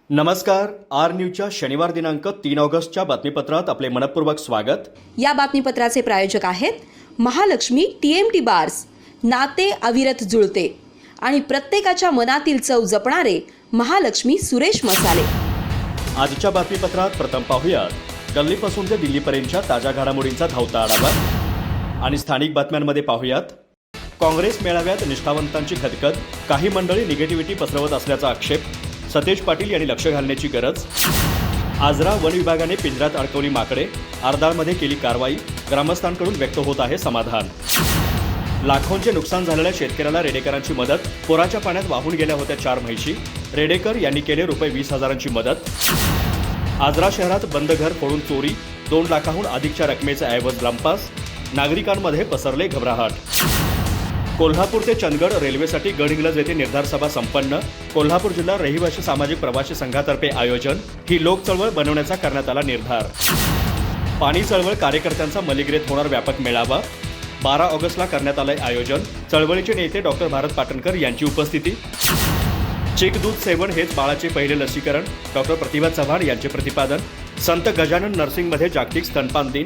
नमस्कार. आर न्यूजच्या शनिवार दिनांक 3 ऑगस्टच्या बातमीपत्रात आपले मनपूर्वक स्वागत. या बातमीपत्राचे प्रायोजक आहेत महालक्ष्मी TMT बार्स. नाते अविरत जुळते आणि प्रत्येकाच्या मनातील चव जपणारे महालक्ष्मी सुरेश मसाले. आजच्या बातमीपत्रात प्रथम पाहूयात गल्लीपासून ते दिल्लीपर्यंतच्या ताज्या घडामोडींचा धावता आढावा आणि स्थानिक बातम्यांमध्ये पाहूयात काँग्रेस मेळाव्यात निष्ठावंतांची खदखद, काही मंडळी निगेटिव्हिटी पसरवत असल्याचा आक्षेप, सतेज पाटील यांनी लक्ष घालण्याची गरज, आजरा वन विभागाने पिंजऱ्यात अडकवली माकडे, आरदाळमध्ये केली कारवाई, ग्रामस्थांकडून व्यक्त होत आहे समाधान. लाखोंचे नुकसान झालेल्या शेतकऱ्याला रेडेकरांची मदत, पुराच्या पाण्यात वाहून गेल्या होत्या 4 म्हैशी, रेडेकर यांनी केले ₹20,000ची मदत. आजरा शहरात बंद घर फोडून चोरी, 2 लाखाहून अधिकच्या रकमेचे ऐवज लंपास, नागरिकांमध्ये पसरले घबराहट. कोल्हापूर ते चंदगड रेल्वेसाठी गडहिंग्लज येथे निर्धार सभा संपन्न, कोल्हापूर जिल्हा रहिवासी सामाजिक प्रवासी संघातर्फे आयोजन, ही लोक चळवळ बनवण्याचा करण्यात आला निर्धार. पाणी चळवळ कार्यकर्त्यांचा मलिग्रेत होणार व्यापक मेळावा, 12 ऑगस्टला करण्यात आलंय आयोजन, चळवळीचे नेते डॉक्टर भारत पाटणकर यांची उपस्थिती. चीक दूध सेवन हेच बाळाचे पहिले लसीकरण, डॉक्टर प्रतिभा चव्हाण यांचे प्रतिपादन. संत गजानन नर्सिंगमध्ये जागतिक स्तनपान दिन.